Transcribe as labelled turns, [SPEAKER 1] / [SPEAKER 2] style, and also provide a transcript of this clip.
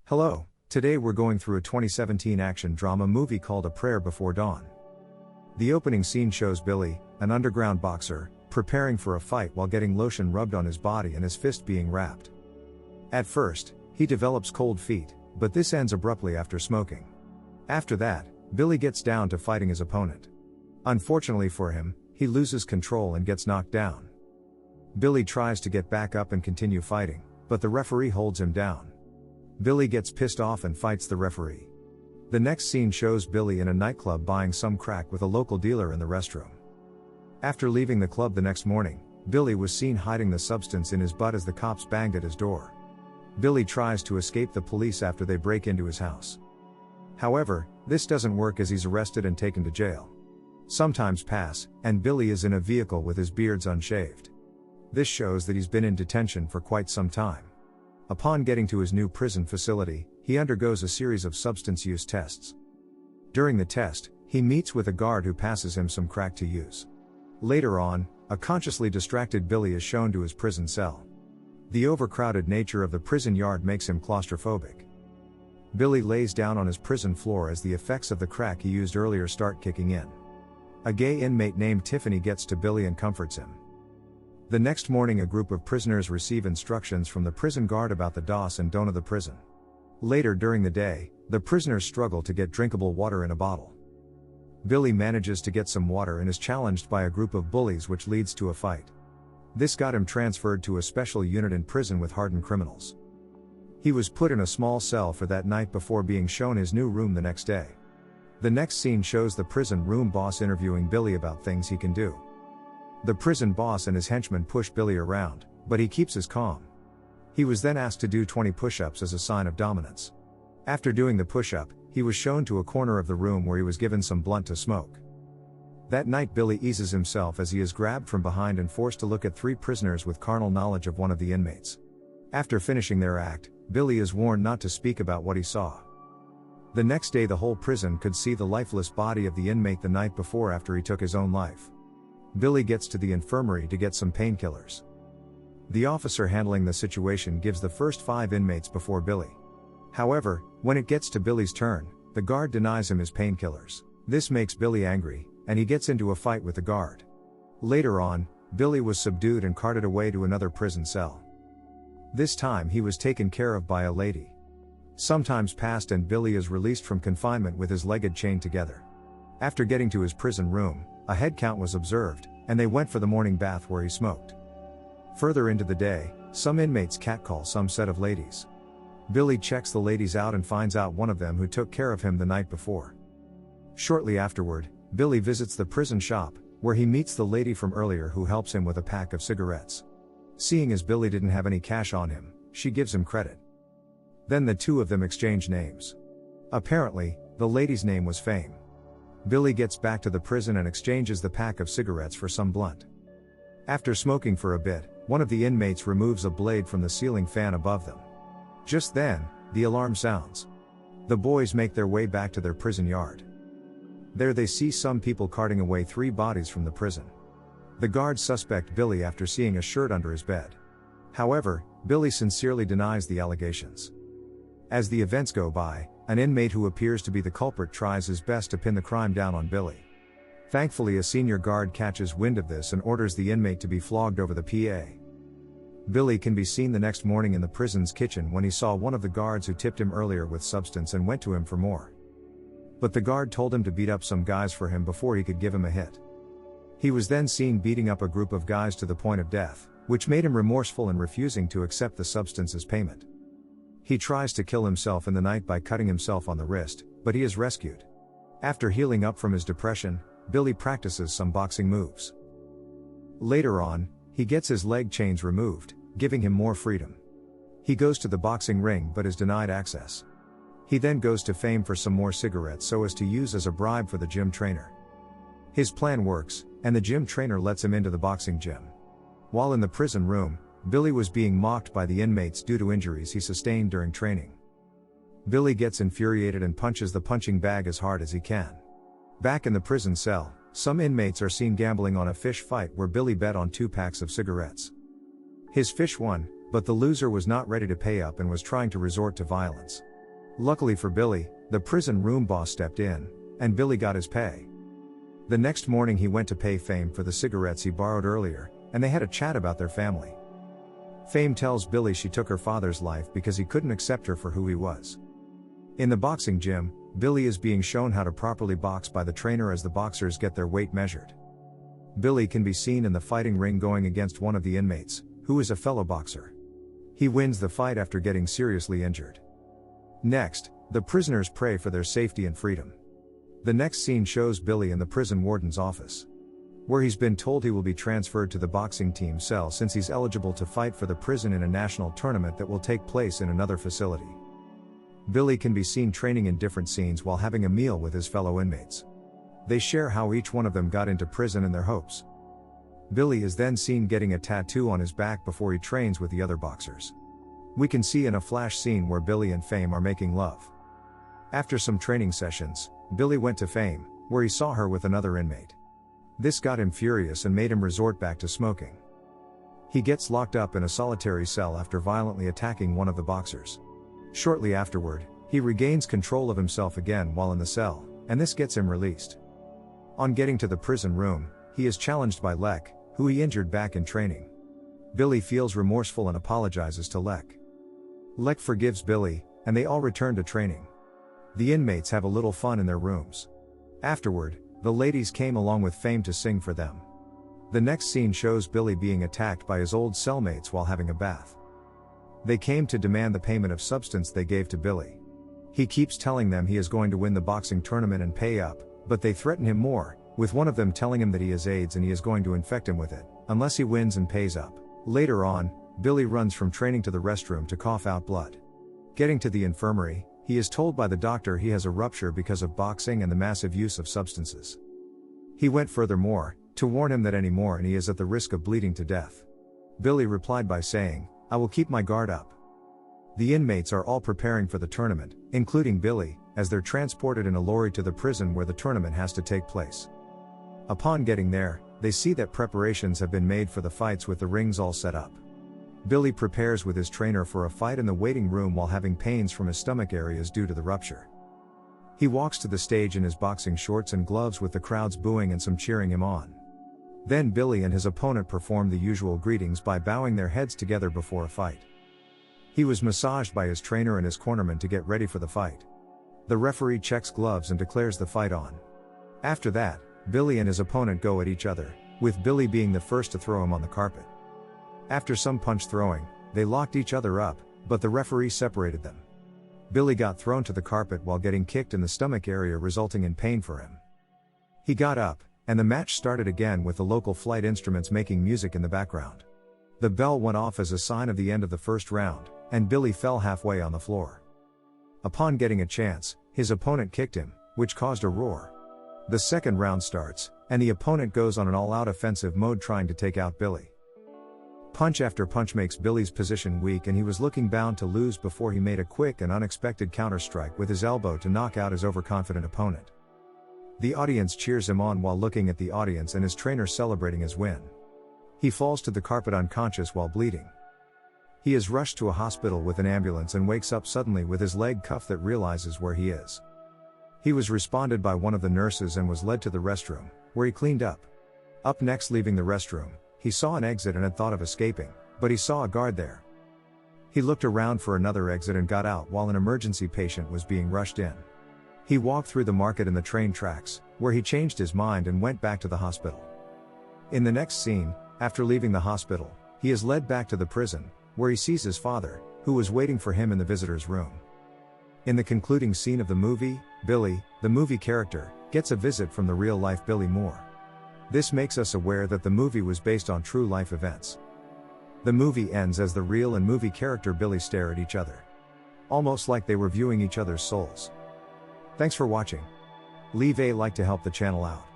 [SPEAKER 1] Hello, today we're going through a 2017 action drama movie called A Prayer Before Dawn. The opening scene shows Billy, an underground boxer, preparing for a fight while getting lotion rubbed on his body and his fist being wrapped. At first, he develops cold feet, but this ends abruptly after smoking. After that, Billy gets down to fighting his opponent. Unfortunately for him, he loses control and gets knocked down. Billy tries to get back up and continue fighting, but the referee holds him down. Billy gets pissed off and fights the referee. The next scene shows Billy in a nightclub buying some crack with a local dealer in the restroom. After leaving the club the next morning, Billy was seen hiding the substance in his butt as the cops banged at his door. Billy tries to escape the police after they break into his house. However, this doesn't work as he's arrested and taken to jail. Some times pass, and Billy is in a vehicle with his beard unshaved. This shows that he's been in detention for quite some time. Upon getting to his new prison facility, he undergoes a series of substance use tests. During the test, he meets with a guard who passes him some crack to use. Later on, a consciously distracted Billy is shown to his prison cell. The overcrowded nature of the prison yard makes him claustrophobic. Billy lays down on his prison floor as the effects of the crack he used earlier start kicking in. A gay inmate named Tiffany gets to Billy and comforts him. The next morning, a group of prisoners receive instructions from the prison guard about the dos and don't of the prison. Later during the day, the prisoners struggle to get drinkable water in a bottle. Billy manages to get some water and is challenged by a group of bullies, which leads to a fight. This got him transferred to a special unit in prison with hardened criminals. He was put in a small cell for that night before being shown his new room the next day. The next scene shows the prison room boss interviewing Billy about things he can do. The prison boss and his henchmen push Billy around, but he keeps his calm. He was then asked to do 20 push-ups as a sign of dominance. After doing the push-up, he was shown to a corner of the room where he was given some blunt to smoke. That night, Billy eases himself as he is grabbed from behind and forced to look at 3 prisoners with carnal knowledge of one of the inmates. After finishing their act, Billy is warned not to speak about what he saw. The next day, the whole prison could see the lifeless body of the inmate the night before after he took his own life. Billy gets to the infirmary to get some painkillers. The officer handling the situation gives the first 5 inmates before Billy. However, when it gets to Billy's turn, the guard denies him his painkillers. This makes Billy angry, and he gets into a fight with the guard. Later on, Billy was subdued and carted away to another prison cell. This time he was taken care of by a lady. Some times passed and Billy is released from confinement with his legs chained together. After getting to his prison room, a head count was observed, and they went for the morning bath where he smoked. Further into the day, some inmates catcall some set of ladies. Billy checks the ladies out and finds out one of them who took care of him the night before. Shortly afterward, Billy visits the prison shop, where he meets the lady from earlier who helps him with a pack of cigarettes. Seeing as Billy didn't have any cash on him, she gives him credit. Then the two of them exchange names. Apparently, the lady's name was Fame. Billy gets back to the prison and exchanges the pack of cigarettes for some blunt. After smoking for a bit, one of the inmates removes a blade from the ceiling fan above them. Just then, the alarm sounds. The boys make their way back to their prison yard. There they see some people carting away 3 bodies from the prison. The guards suspect Billy after seeing a shirt under his bed. However, Billy sincerely denies the allegations. As the events go by, an inmate who appears to be the culprit tries his best to pin the crime down on Billy. Thankfully, a senior guard catches wind of this and orders the inmate to be flogged over the PA. Billy can be seen the next morning in the prison's kitchen when he saw one of the guards who tipped him earlier with substance and went to him for more. But the guard told him to beat up some guys for him before he could give him a hit. He was then seen beating up a group of guys to the point of death, which made him remorseful and refusing to accept the substance as payment. He tries to kill himself in the night by cutting himself on the wrist, but he is rescued. After healing up from his depression, Billy practices some boxing moves. Later on, he gets his leg chains removed, giving him more freedom. He goes to the boxing ring but is denied access. He then goes to Fame for some more cigarettes so as to use as a bribe for the gym trainer. His plan works, and the gym trainer lets him into the boxing gym. While in the prison room, Billy was being mocked by the inmates due to injuries he sustained during training. Billy gets infuriated and punches the punching bag as hard as he can. Back in the prison cell, some inmates are seen gambling on a fish fight where Billy bet on 2 packs of cigarettes. His fish won, but the loser was not ready to pay up and was trying to resort to violence. Luckily for Billy, the prison room boss stepped in, and Billy got his pay. The next morning he went to pay Fame for the cigarettes he borrowed earlier, and they had a chat about their family. Fame tells Billy she took her father's life because he couldn't accept her for who he was. In the boxing gym, Billy is being shown how to properly box by the trainer as the boxers get their weight measured. Billy can be seen in the fighting ring going against one of the inmates, who is a fellow boxer. He wins the fight after getting seriously injured. Next, the prisoners pray for their safety and freedom. The next scene shows Billy in the prison warden's office, where he's been told he will be transferred to the boxing team cell since he's eligible to fight for the prison in a national tournament that will take place in another facility. Billy can be seen training in different scenes while having a meal with his fellow inmates. They share how each one of them got into prison and their hopes. Billy is then seen getting a tattoo on his back before he trains with the other boxers. We can see in a flash scene where Billy and Fame are making love. After some training sessions, Billy went to Fame, where he saw her with another inmate. This got him furious and made him resort back to smoking. He gets locked up in a solitary cell after violently attacking one of the boxers. Shortly afterward, he regains control of himself again while in the cell, and this gets him released. On getting to the prison room, he is challenged by Lek, who he injured back in training. Billy feels remorseful and apologizes to Lek. Lek forgives Billy, and they all return to training. The inmates have a little fun in their rooms. Afterward, the ladies came along with Fame to sing for them. The next scene shows Billy being attacked by his old cellmates while having a bath. They came to demand the payment of substance they gave to Billy. He keeps telling them he is going to win the boxing tournament and pay up, but they threaten him more, with one of them telling him that he has AIDS and he is going to infect him with it, unless he wins and pays up. Later on, Billy runs from training to the restroom to cough out blood. Getting to the infirmary, he is told by the doctor he has a rupture because of boxing and the massive use of substances. He went furthermore, to warn him that any more and he is at the risk of bleeding to death. Billy replied by saying, "I will keep my guard up." The inmates are all preparing for the tournament, including Billy, as they're transported in a lorry to the prison where the tournament has to take place. Upon getting there, they see that preparations have been made for the fights with the rings all set up. Billy prepares with his trainer for a fight in the waiting room while having pains from his stomach areas due to the rupture. He walks to the stage in his boxing shorts and gloves with the crowds booing and some cheering him on. Then Billy and his opponent perform the usual greetings by bowing their heads together before a fight. He was massaged by his trainer and his cornerman to get ready for the fight. The referee checks gloves and declares the fight on. After that, Billy and his opponent go at each other, with Billy being the first to throw him on the carpet. After some punch throwing, they locked each other up, but the referee separated them. Billy got thrown to the carpet while getting kicked in the stomach area, resulting in pain for him. He got up, and the match started again with the local flight instruments making music in the background. The bell went off as a sign of the end of the first round, and Billy fell halfway on the floor. Upon getting a chance, his opponent kicked him, which caused a roar. The second round starts, and the opponent goes on an all-out offensive mode trying to take out Billy. Punch after punch makes Billy's position weak and he was looking bound to lose before he made a quick and unexpected counterstrike with his elbow to knock out his overconfident opponent. The audience cheers him on while looking at the audience and his trainer celebrating his win. He falls to the carpet unconscious while bleeding. He is rushed to a hospital with an ambulance and wakes up suddenly with his leg cuffed that realizes where he is. He was responded by one of the nurses and was led to the restroom, where he cleaned up. Up next, leaving the restroom, he saw an exit and had thought of escaping, but he saw a guard there. He looked around for another exit and got out while an emergency patient was being rushed in. He walked through the market and the train tracks, where he changed his mind and went back to the hospital. In the next scene, after leaving the hospital, he is led back to the prison, where he sees his father, who was waiting for him in the visitor's room. In the concluding scene of the movie, Billy, the movie character, gets a visit from the real-life Billy Moore. This makes us aware that the movie was based on true life events. The movie ends as the real and movie character Billy stare at each other, almost like they were viewing each other's souls. Thanks for watching. Leave a like to help the channel out.